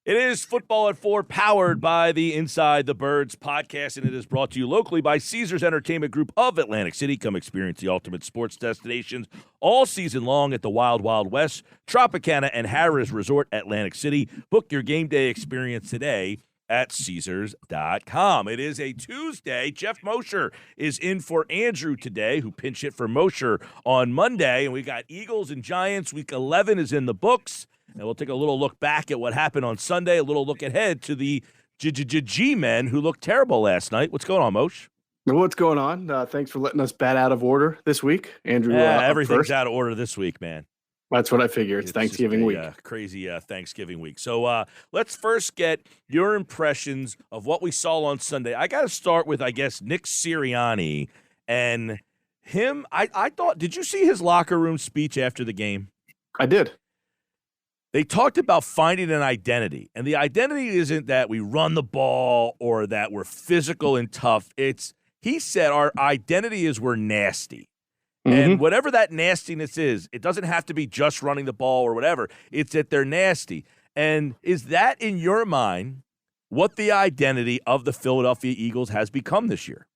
It is Football at 4, powered by the Inside the Birds podcast, and it is brought to you locally by Caesars Entertainment Group of Atlantic City. Come experience the ultimate sports destinations all season long at the Wild Wild West, Tropicana, and Harrah's Resort, Atlantic City. Book your game day experience today at Caesars.com. It is a Tuesday. Geoff Mosher is in for Andrew today, who pinch hit for Mosher on Monday, and we got Eagles and Giants. Week 11 is in the books. And we'll take a little look back at what happened on Sunday, a little look ahead to the G-men who looked terrible last night. What's going on, Moshe? What's going on? Thanks for letting us bat out of order this week, Andrew. Everything's first. out of order this week, man. That's what I figure. It's Thanksgiving week. Crazy Thanksgiving week. So let's first get your impressions of what we saw on Sunday. I got to start with, I guess, Nick Sirianni and him. I thought, did you see his locker room speech after the game? I did. They talked about finding an identity, and the identity isn't that we run the ball or that we're physical and tough. He said our identity is we're nasty. Mm-hmm. And whatever that nastiness is, it doesn't have to be just running the ball or whatever. It's that they're nasty. And is that, in your mind, what the identity of the Philadelphia Eagles has become this year?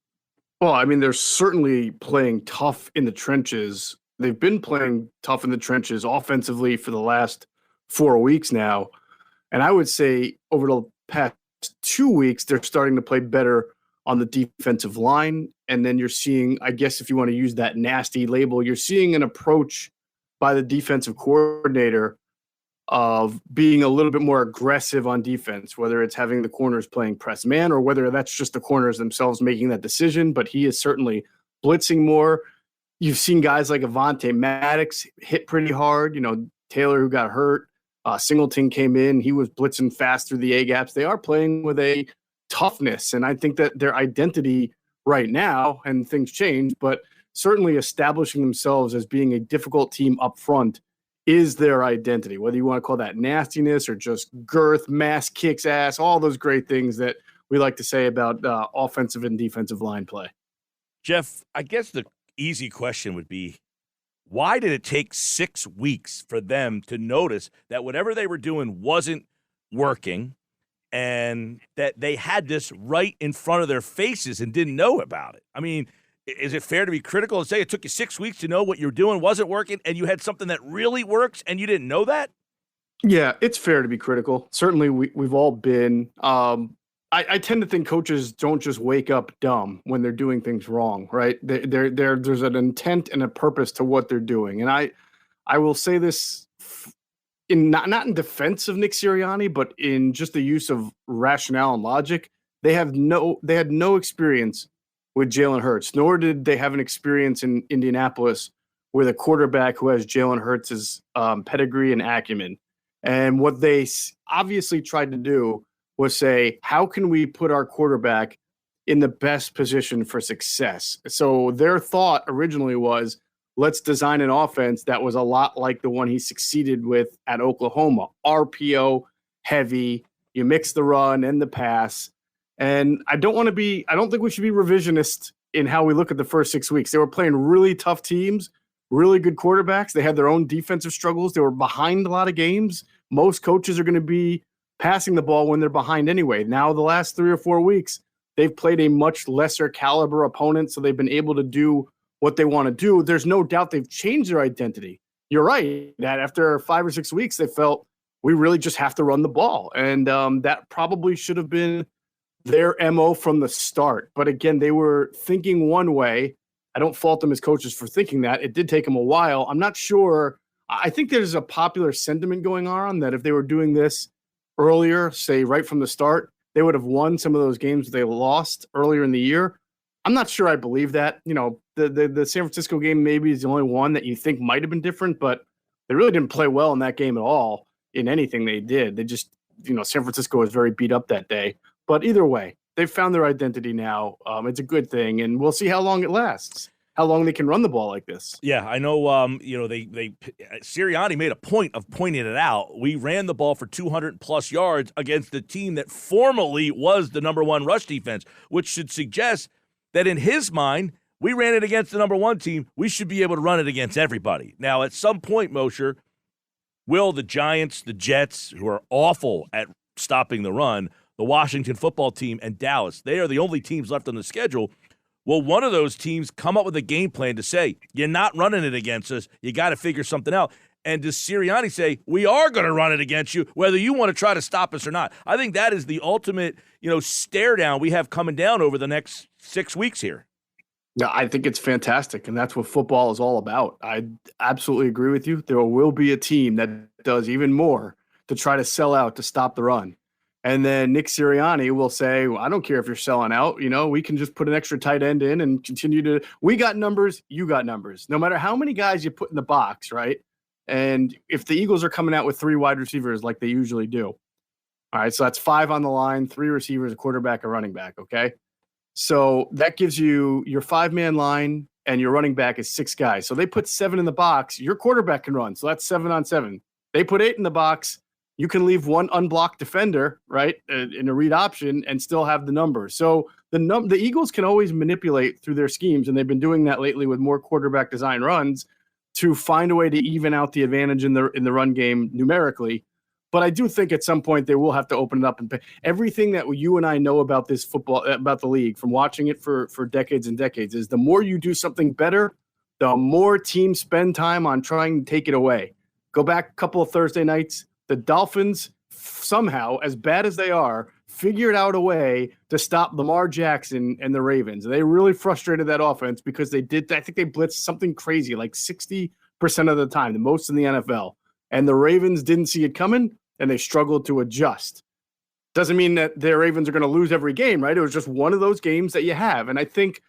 Well, I mean, they're certainly playing tough in the trenches. They've been playing tough in the trenches offensively for the last 4 weeks now. And I would say over the past 2 weeks, they're starting to play better on the defensive line. And then you're seeing, I guess if you want to use that nasty label, you're seeing an approach by the defensive coordinator of being a little bit more aggressive on defense, whether it's having the corners playing press man or whether that's just the corners themselves making that decision. But he is certainly blitzing more. You've seen guys like Avonte Maddox hit pretty hard. You know, Taylor, who got hurt. Singleton came in. He was blitzing fast through the A-gaps. They are playing with a toughness, and I think that their identity right now, and things change, but certainly establishing themselves as being a difficult team up front is their identity, whether you want to call that nastiness or just girth, mass kicks ass, all those great things that we like to say about offensive and defensive line play. Geoff, I guess the easy question would be, why did it take 6 weeks for them to notice that whatever they were doing wasn't working and that they had this right in front of their faces and didn't know about it? I mean, is it fair to be critical and say it took you 6 weeks to know what you're doing wasn't working and you had something that really works and you didn't know that? Yeah, it's fair to be critical. Certainly we've all been. I tend to think coaches don't just wake up dumb when they're doing things wrong, right? There's an intent and a purpose to what they're doing. And I will say this in not in defense of Nick Sirianni, but in just the use of rationale and logic. They had no experience with Jalen Hurts, nor did they have an experience in Indianapolis with a quarterback who has Jalen Hurts' pedigree and acumen. And what they obviously tried to do was say, how can we put our quarterback in the best position for success? So their thought originally was, let's design an offense that was a lot like the one he succeeded with at Oklahoma. RPO heavy, you mix the run and the pass. And I don't think we should be revisionist in how we look at the first 6 weeks. They were playing really tough teams, really good quarterbacks. They had their own defensive struggles. They were behind a lot of games. Most coaches are going to be passing the ball when they're behind anyway. Now, the last 3 or 4 weeks, they've played a much lesser caliber opponent, so they've been able to do what they want to do. There's no doubt they've changed their identity. You're right that after 5 or 6 weeks, they felt we really just have to run the ball. And that probably should have been their MO from the start. But again, they were thinking one way. I don't fault them as coaches for thinking that. It did take them a while. I'm not sure. I think there's a popular sentiment going on that if they were doing this earlier, say right from the start, they would have won some of those games they lost earlier in the year. I'm not sure I believe that. You know, the San Francisco game maybe is the only one that you think might have been different, but they really didn't play well in that game at all in anything they did. They just, San Francisco was very beat up that day. But either way, they've found their identity now. It's a good thing, and we'll see how long it lasts. How long they can run the ball like this. Yeah, I know. Sirianni made a point of pointing it out. We ran the ball for 200-plus yards against the team that formerly was the number one rush defense, which should suggest that in his mind, we ran it against the number one team. We should be able to run it against everybody. Now, at some point, Mosher, will the Giants, the Jets, who are awful at stopping the run. The Washington football team and Dallas, they are the only teams left on the schedule. Well, one of those teams come up with a game plan to say, you're not running it against us. You got to figure something out. And does Sirianni say, we are going to run it against you, whether you want to try to stop us or not? I think that is the ultimate, stare down we have coming down over the next 6 weeks here. Yeah, I think it's fantastic, and that's what football is all about. I absolutely agree with you. There will be a team that does even more to try to sell out to stop the run. And then Nick Sirianni will say, well, I don't care if you're selling out. We can just put an extra tight end in and continue to – we got numbers, you got numbers. No matter how many guys you put in the box, right? And if the Eagles are coming out with 3 wide receivers like they usually do, all right, so that's 5 on the line, 3 receivers, a quarterback, a running back, okay? So that gives you your 5-man line, and your running back is 6 guys. So they put 7 in the box. Your quarterback can run, so that's 7 on 7. They put 8 in the box. You can leave 1 unblocked defender, right, in a read option and still have the number. So the Eagles can always manipulate through their schemes, and they've been doing that lately with more quarterback design runs to find a way to even out the advantage in the run game numerically. But I do think at some point they will have to open it up and pay. Everything that you and I know about this football, about the league, from watching it for decades and decades, is the more you do something better, the more teams spend time on trying to take it away. Go back a couple of Thursday nights. The Dolphins somehow, as bad as they are, figured out a way to stop Lamar Jackson and the Ravens. They really frustrated that offense because I think they blitzed something crazy, like 60% of the time, the most in the NFL. And the Ravens didn't see it coming, and they struggled to adjust. Doesn't mean that the Ravens are going to lose every game, right? It was just one of those games that you have. And I think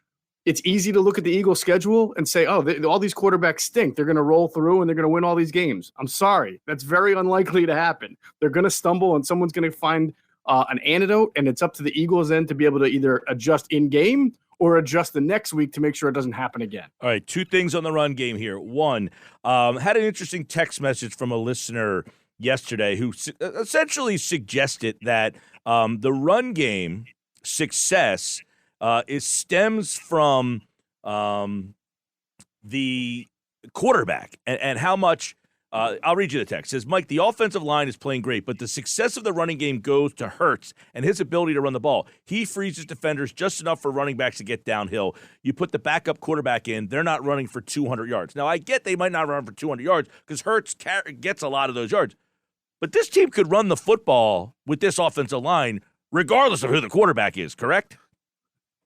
it's easy to look at the Eagles' schedule and say, all these quarterbacks stink. They're going to roll through and they're going to win all these games. I'm sorry. That's very unlikely to happen. They're going to stumble and someone's going to find an antidote, and it's up to the Eagles then to be able to either adjust in-game or adjust the next week to make sure it doesn't happen again. All right, 2 things on the run game here. One, had an interesting text message from a listener yesterday who essentially suggested that the run game success stems from the quarterback and how much I'll read you the text. It says, Mike, the offensive line is playing great, but the success of the running game goes to Hurts and his ability to run the ball. He freezes defenders just enough for running backs to get downhill. You put the backup quarterback in, they're not running for 200 yards. Now, I get they might not run for 200 yards because Hurts gets a lot of those yards. But this team could run the football with this offensive line regardless of who the quarterback is, correct?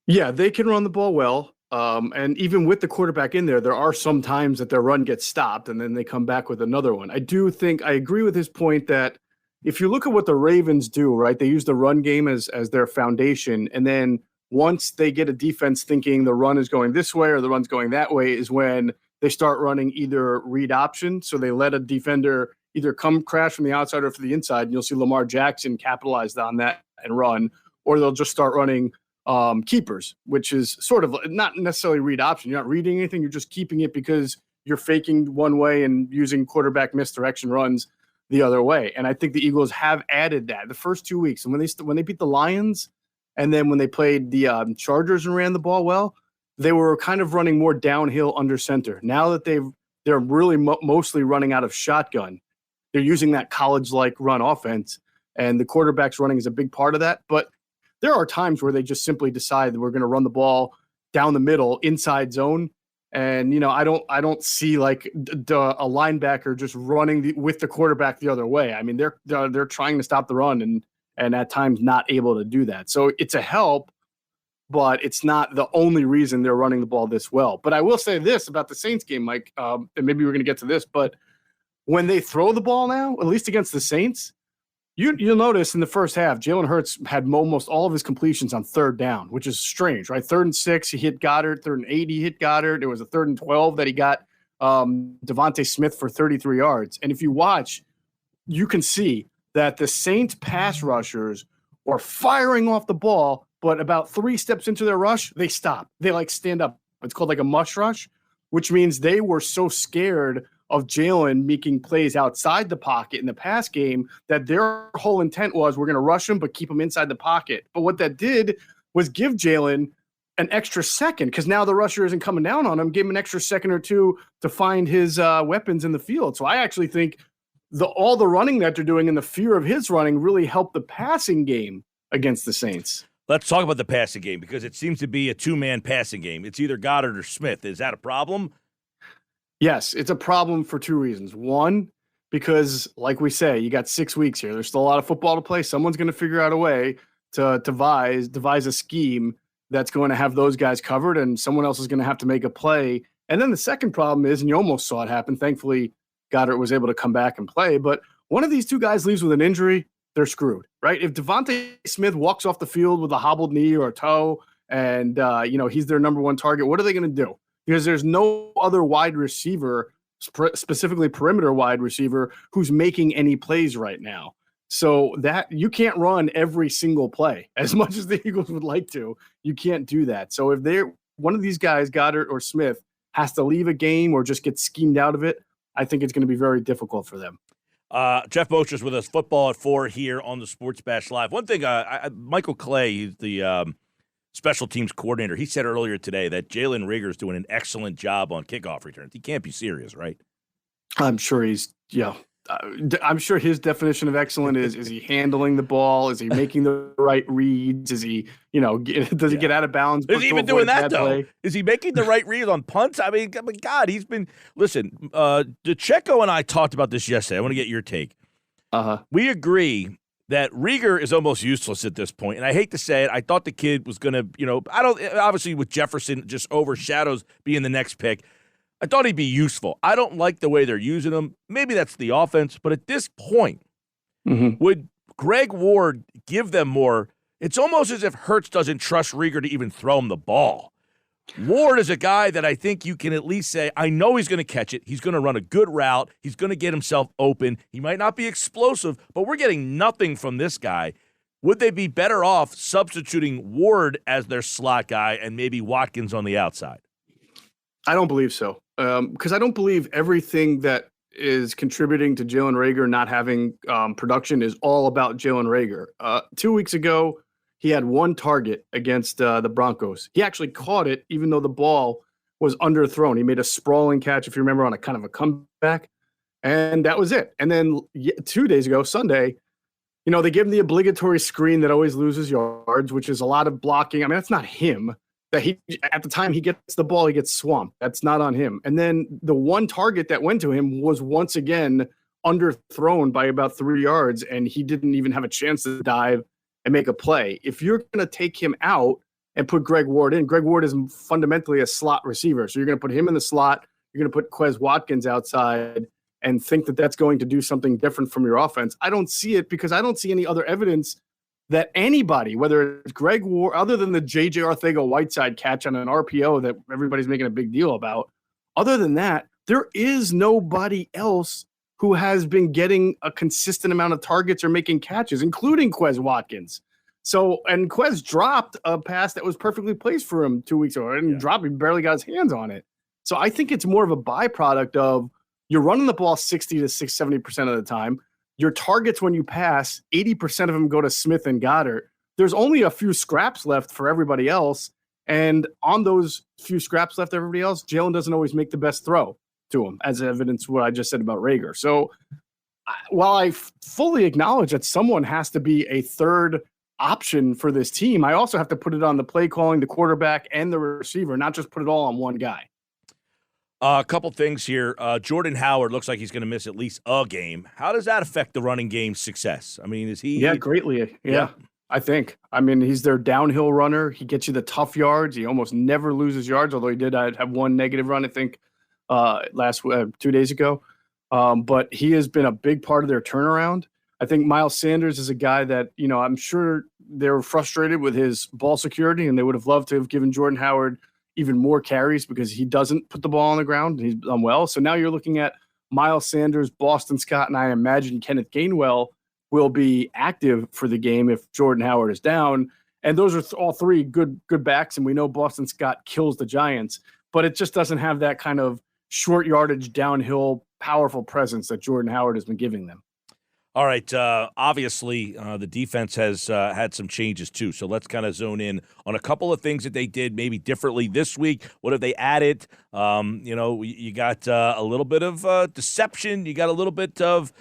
Yeah, they can run the ball well. And even with the quarterback in there are some times that their run gets stopped and then they come back with another one. I agree with his point that if you look at what the Ravens do, right, they use the run game as their foundation. And then once they get a defense thinking the run is going this way or the run's going that way is when they start running either read option. So they let a defender either come crash from the outside or from the inside. And you'll see Lamar Jackson capitalize on that and run, or they'll just start running keepers, which is sort of not necessarily read option. You're not reading anything. You're just keeping it because you're faking one way and using quarterback misdirection runs the other way. And I think the Eagles have added that the first 2 weeks. And when they beat the Lions and then when they played the Chargers and ran the ball well, they were kind of running more downhill under center. Now that they're really mostly running out of shotgun, they're using that college-like run offense, and the quarterback's running is a big part of that. But there are times where they just simply decide that we're going to run the ball down the middle, inside zone. And, I don't see like a linebacker just running with the quarterback the other way. I mean, they're trying to stop the run and at times not able to do that. So it's a help, but it's not the only reason they're running the ball this well. But I will say this about the Saints game, Mike, and maybe we're going to get to this, but when they throw the ball now, at least against the Saints, You'll notice in the first half, Jalen Hurts had almost all of his completions on 3rd down, which is strange, right? 3rd and 6, he hit Goddard. 3rd and 8, he hit Goddard. There was a 3rd and 12 that he got Devontae Smith for 33 yards. And if you watch, you can see that the Saints pass rushers are firing off the ball, but about 3 steps into their rush, they stop. They stand up. It's called a mush rush, which means they were so scared of Jalen making plays outside the pocket in the pass game that their whole intent was we're going to rush him but keep him inside the pocket. But what that did was give Jalen an extra second because now the rusher isn't coming down on him, give him an extra second or two to find his weapons in the field. So I actually think all the running that they're doing and the fear of his running really helped the passing game against the Saints. Let's talk about the passing game because it seems to be a two-man passing game. It's either Goddard or Smith. Is that a problem? Yes, it's a problem for two reasons. One, because like we say, you got 6 weeks here. There's still a lot of football to play. Someone's going to figure out a way to devise a scheme that's going to have those guys covered, and someone else is going to have to make a play. And then the second problem is, and you almost saw it happen, thankfully Goddard was able to come back and play, but one of these two guys leaves with an injury, they're screwed, right? If Devontae Smith walks off the field with a hobbled knee or a toe and, he's their number one target, what are they going to do? Because there's no other wide receiver, specifically perimeter wide receiver, who's making any plays right now. So that you can't run every single play as much as the Eagles would like to. You can't do that. So if one of these guys, Goddard or Smith, has to leave a game or just get schemed out of it, I think it's going to be very difficult for them. Geoff Mosher's with us, Football at 4 here on the Sports Bash Live. One thing, Michael Clay, he's the special teams coordinator, he said earlier today that Jalen Reagor is doing an excellent job on kickoff returns. He can't be serious, right? I'm sure I'm sure his definition of excellent is he handling the ball? Is he making the right reads? Is he, does he get out of bounds? Is he even doing that, though? Play? Is he making the right reads on punts? I mean, God, he's been – listen, DeCecco and I talked about this yesterday. I want to get your take. We agree that Reagor is almost useless at this point, and I hate to say it. I thought the kid was going to, obviously with Jefferson just overshadows being the next pick. I thought he'd be useful. I don't like the way they're using him. Maybe that's the offense, but at this point, would Greg Ward give them more? It's almost as if Hurts doesn't trust Reagor to even throw him the ball. Ward is a guy that I think you can at least say, I know he's going to catch it. He's going to run a good route. He's going to get himself open. He might not be explosive, but we're getting nothing from this guy. Would they be better off substituting Ward as their slot guy and maybe Watkins on the outside? I don't believe so. Because I don't believe everything that is contributing to Jalen Reagor not having production is all about Jalen Reagor. 2 weeks ago, he had one target against the Broncos. He actually caught it, even though the ball was underthrown. He made a sprawling catch, if you remember, on a kind of a comeback, and that was it. And then 2 days ago, Sunday, they give him the obligatory screen that always loses yards, which is a lot of blocking. I mean, that's not him. That at the time he gets the ball, he gets swamped. That's not on him. And then the one target that went to him was once again underthrown by about 3 yards, and he didn't even have a chance to dive and make a play. If you're going to take him out and put Greg Ward in, Greg Ward is fundamentally a slot receiver. So you're going to put him in the slot. You're going to put Quez Watkins outside and think that that's going to do something different from your offense. I don't see it because I don't see any other evidence that anybody, whether it's Greg Ward, other than the J.J. Arcega-Whiteside catch on an RPO that everybody's making a big deal about, other than that, there is nobody else who has been getting a consistent amount of targets or making catches, including Quez Watkins. So, and Quez dropped a pass that was perfectly placed for him 2 weeks ago. He barely got his hands on it. So I think it's more of a byproduct of you're running the ball 60 to 70% of the time. Your targets when you pass, 80% of them go to Smith and Goddard. There's only a few scraps left for everybody else. And on those few scraps left for everybody else, Jalen doesn't always make the best throw to him, as evidence what I just said about Reagor. So while I fully acknowledge that someone has to be a third option for this team, I also have to put it on the play calling, the quarterback, and the receiver, not just put it all on one guy. A couple things here. Jordan Howard looks like he's going to miss at least a game. How does that affect the running game's success? I mean, is he? Yeah, greatly. Yeah, I think. I mean, he's their downhill runner. He gets you the tough yards. He almost never loses yards, although he did have one negative run, I think, 2 days ago. But he has been a big part of their turnaround. I think Miles Sanders is a guy that, I'm sure they were frustrated with his ball security, and they would have loved to have given Jordan Howard even more carries because he doesn't put the ball on the ground. He's done well. So now you're looking at Miles Sanders, Boston Scott, and I imagine Kenneth Gainwell will be active for the game if Jordan Howard is down. And those are all three good backs, and we know Boston Scott kills the Giants, but it just doesn't have that kind of short yardage, downhill, powerful presence that Jordan Howard has been giving them. All right. Obviously, the defense has had some changes too. So let's kind of zone in on a couple of things that they did maybe differently this week. What have they added? You got a little bit of deception. You got a little bit of,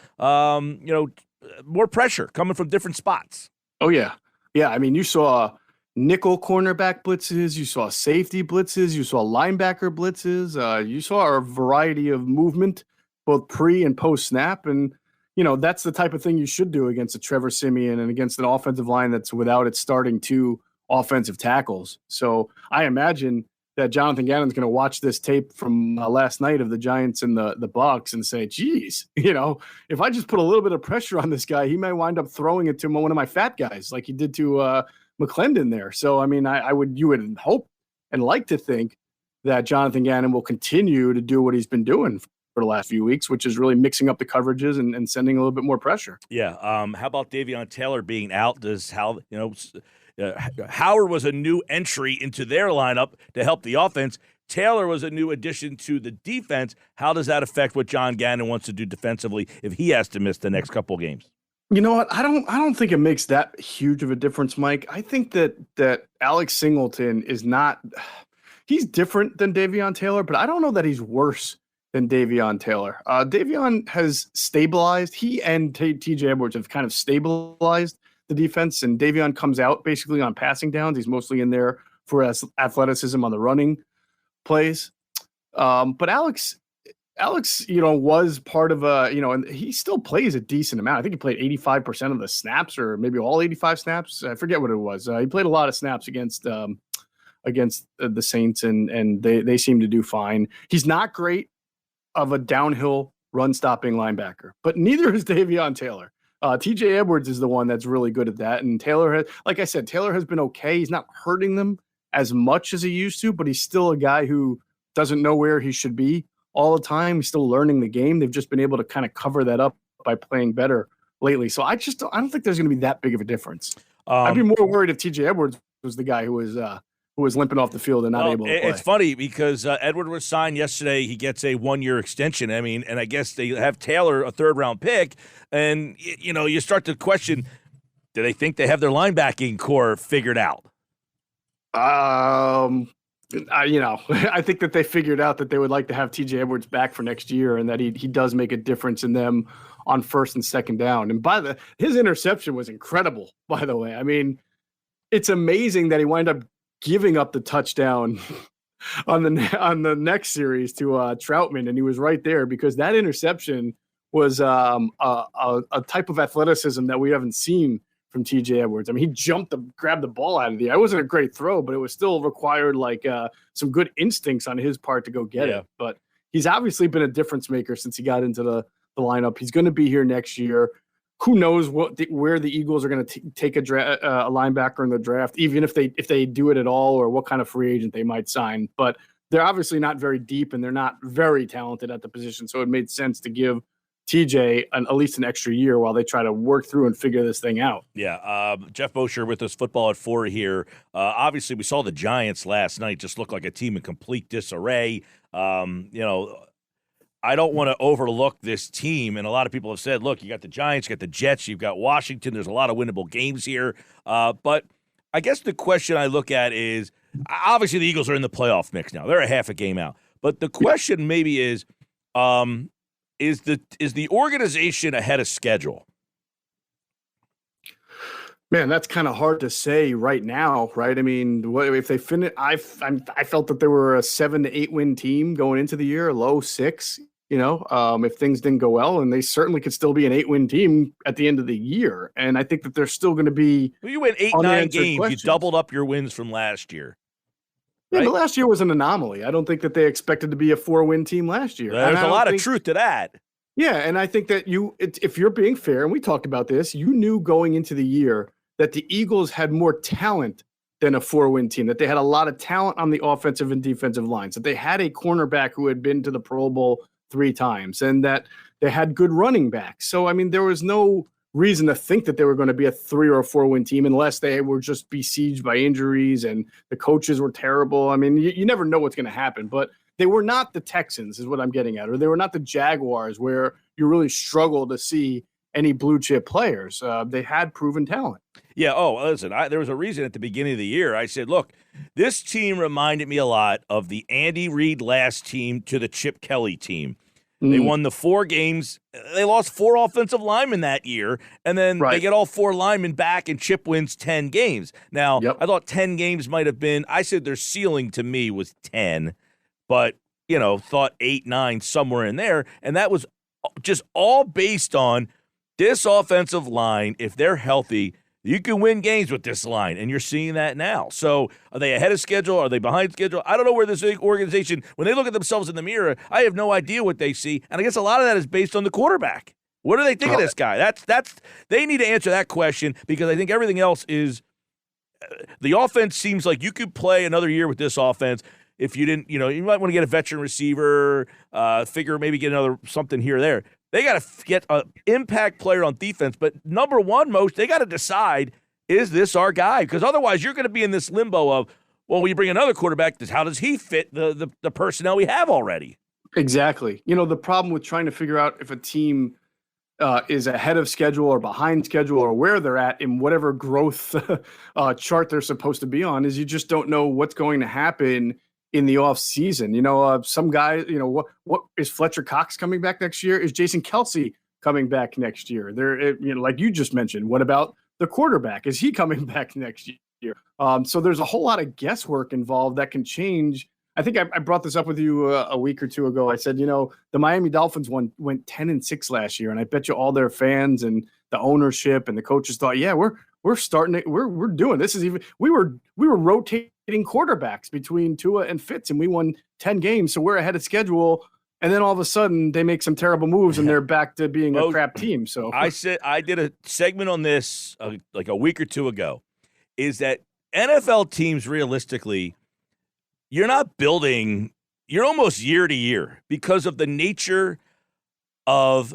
more pressure coming from different spots. Oh, yeah. Yeah, I mean, you saw nickel cornerback blitzes, you saw safety blitzes, you saw linebacker blitzes, you saw a variety of movement, both pre and post snap. And, that's the type of thing you should do against a Trevor Siemian and against an offensive line that's without its starting two offensive tackles. So I imagine that Jonathan Gannon's going to watch this tape from last night of the Giants and the Bucs and say, geez, if I just put a little bit of pressure on this guy, he may wind up throwing it to one of my fat guys like he did to McClendon there. So, I mean, you would hope and like to think that Jonathan Gannon will continue to do what he's been doing for the last few weeks, which is really mixing up the coverages and sending a little bit more pressure. Yeah. How about Davion Taylor being out? Howard was a new entry into their lineup to help the offense. Taylor was a new addition to the defense. How does that affect what John Gannon wants to do defensively if he has to miss the next couple games? You know what? I don't think it makes that huge of a difference, Mike. I think that Alex Singleton is not – he's different than Davion Taylor, but I don't know that he's worse than Davion Taylor. Davion has stabilized. He and TJ Edwards have kind of stabilized the defense, and Davion comes out basically on passing downs. He's mostly in there for athleticism on the running plays. But Alex, was part of and he still plays a decent amount. I think he played 85% of the snaps, or maybe all 85 snaps. I forget what it was. He played a lot of snaps against the Saints, and they seem to do fine. He's not great of a downhill run stopping linebacker, but neither is Davion Taylor. TJ Edwards is the one that's really good at that. And Taylor has been okay. He's not hurting them as much as he used to, but he's still a guy who doesn't know where he should be all the time. He's still learning the game. They've just been able to kind of cover that up by playing better lately. So I don't think there's going to be that big of a difference. I'd be more worried if TJ Edwards was the guy who was limping off the field and not able to play. It's funny because Edward was signed yesterday. He gets a 1-year extension. I mean, and I guess they have Taylor, a third-round pick, and, you start to question, do they think they have their linebacking core figured out? I think that they figured out that they would like to have TJ Edwards back for next year, and that he does make a difference in them on first and second down. And his interception was incredible, by the way. I mean, it's amazing that he wound up giving up the touchdown on the next series to Troutman, and he was right there because that interception was a type of athleticism that we haven't seen from TJ Edwards. I mean, he jumped to grab the ball out of the air. It wasn't a great throw, but it was still required some good instincts on his part to go get it. But he's obviously been a difference maker since he got into the lineup. He's going to be here next year. Who knows where the Eagles are going to take a linebacker in the draft, even if they do it at all, or what kind of free agent they might sign. But they're obviously not very deep, and they're not very talented at the position. So it made sense to give TJ at least an extra year while they try to work through and figure this thing out. Yeah. Geoff Mosher with us, Football at 4 here. Obviously, we saw the Giants last night just look like a team in complete disarray. I don't want to overlook this team, and a lot of people have said, look, you got the Giants, you got the Jets, you've got Washington. There's a lot of winnable games here. But I guess the question I look at is, obviously the Eagles are in the playoff mix now. They're a half a game out. But the question maybe is the organization ahead of schedule? Man, that's kind of hard to say right now, right? I mean, if they finish, I felt that they were a 7 to 8 win team going into the year, low 6. If things didn't go well, and they certainly could still be an 8-win team at the end of the year. And I think that they're still going to be. Well, you win 8-9 games. Questions. You doubled up your wins from last year. Yeah, right? But last year was an anomaly. I don't think that they expected to be a 4-win team last year. There's a lot of truth to that. Yeah, and I think that if you're being fair, and we talked about this, you knew going into the year that the Eagles had more talent than a 4-win team, that they had a lot of talent on the offensive and defensive lines, that they had a cornerback who had been to the Pro Bowl 3 times, and that they had good running backs. So, I mean, there was no reason to think that they were going to be a 3 or 4-win team unless they were just besieged by injuries and the coaches were terrible. I mean, you never know what's going to happen, but they were not the Texans is what I'm getting at, or they were not the Jaguars where you really struggle to see any blue chip players. They had proven talent. Yeah. Oh, listen, there was a reason at the beginning of the year. I said, look, this team reminded me a lot of the Andy Reid last team to the Chip Kelly team. They won the 4 games. They lost 4 offensive linemen that year, and then they get all 4 linemen back, and Chip wins 10 games. Now, I thought 10 games might have been – I said their ceiling to me was 10, but, thought 8, 9, somewhere in there, and that was just all based on this offensive line. If they're healthy, you can win games with this line, and you're seeing that now. So are they ahead of schedule? Are they behind schedule? I don't know where this organization, when they look at themselves in the mirror, I have no idea what they see, and I guess a lot of that is based on the quarterback. What do they think of this guy? That's they need to answer that question, because I think everything else is the offense seems like you could play another year with this offense. If you didn't, you might want to get a veteran receiver, maybe get another something here or there. They got to get an impact player on defense. But number one, they got to decide, is this our guy? Because otherwise you're going to be in this limbo of, well, we bring another quarterback. How does he fit the personnel we have already? Exactly. The problem with trying to figure out if a team is ahead of schedule or behind schedule or where they're at in whatever growth chart they're supposed to be on is you just don't know what's going to happen in the off season. Some guys, what is Fletcher Cox coming back next year? Is Jason Kelsey coming back next year? Like you just mentioned, what about the quarterback? Is he coming back next year? So there's a whole lot of guesswork involved that can change. I think I brought this up with you a week or two ago. I said, the Miami Dolphins went 10-6 last year, and I bet you all their fans and the ownership and the coaches thought, yeah, we're starting it. We're doing this. Is even we were rotating quarterbacks between Tua and Fitz, and we won 10 games, so we're ahead of schedule. And then all of a sudden they make some terrible moves and they're back to being a crap team. So I did a segment on this like a week or two ago, is that NFL teams realistically, you're not building, you're almost year to year because of the nature of,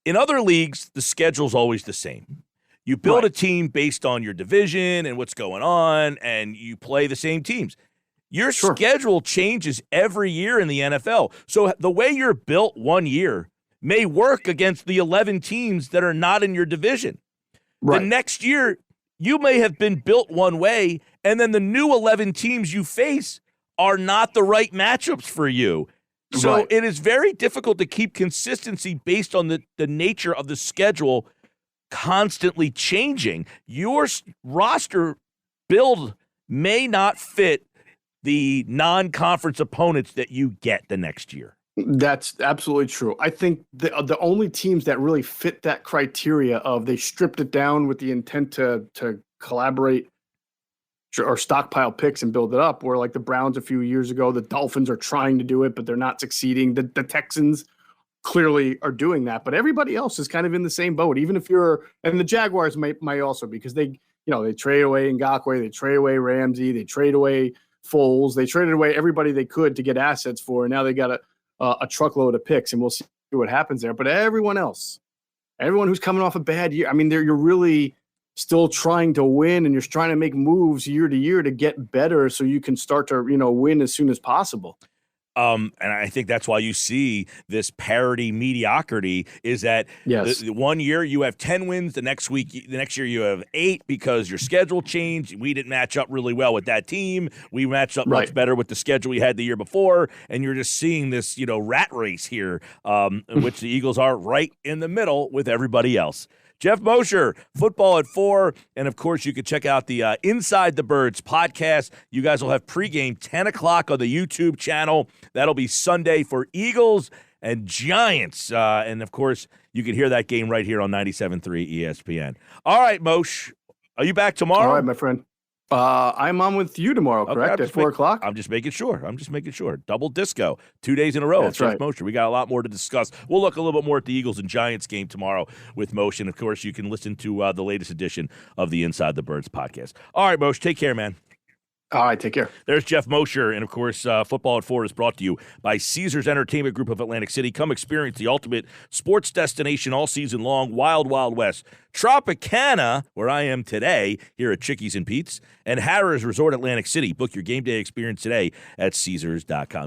in other leagues, the schedule's always the same. You build a team based on your division and what's going on, and you play the same teams. Your schedule changes every year in the NFL. So the way you're built one year may work against the 11 teams that are not in your division. The next year, you may have been built one way, and then the new 11 teams you face are not the right matchups for you. So it is very difficult to keep consistency based on the nature of the schedule constantly changing. Your roster build may not fit the non-conference opponents that you get the next year. That's absolutely true. I think the only teams that really fit that criteria of they stripped it down with the intent to collaborate or stockpile picks and build it up were like the Browns a few years ago. The Dolphins are trying to do it, but they're not succeeding. The Texans clearly are doing that, but everybody else is kind of in the same boat. Even if and the Jaguars might also, because they trade away Ngakoue, they trade away Ramsey, they trade away Foles, they traded away everybody they could to get assets for, and now they got a truckload of picks, and we'll see what happens there. But everyone who's coming off a bad year, I mean, you're really still trying to win, and you're trying to make moves year to year to get better so you can start to win as soon as possible. And I think that's why you see this parity mediocrity is that the 1 year you have 10 wins, the next year you have 8 because your schedule changed. We didn't match up really well with that team. We matched up much better with the schedule we had the year before. And you're just seeing this, rat race here, in which the Eagles are right in the middle with everybody else. Geoff Mosher, Football at 4. And, of course, you can check out the Inside the Birds podcast. You guys will have pregame 10 o'clock on the YouTube channel. That'll be Sunday for Eagles and Giants. And, of course, you can hear that game right here on 97.3 ESPN. All right, Moshe, are you back tomorrow? All right, my friend. I'm on with you tomorrow, correct? At 4 o'clock? I'm just making sure. Double disco. 2 days in a row. That's Geoff right. Mosher. We got a lot more to discuss. We'll look a little bit more at the Eagles and Giants game tomorrow with Moshe. And, of course, you can listen to the latest edition of the Inside the Birds podcast. All right, Moshe, take care, man. All right, take care. There's Geoff Mosher, and of course, Football at 4 is brought to you by Caesars Entertainment Group of Atlantic City. Come experience the ultimate sports destination all season long, Wild Wild West. Tropicana, where I am today, here at Chickies and Pete's, and Harrah's Resort Atlantic City. Book your game day experience today at Caesars.com.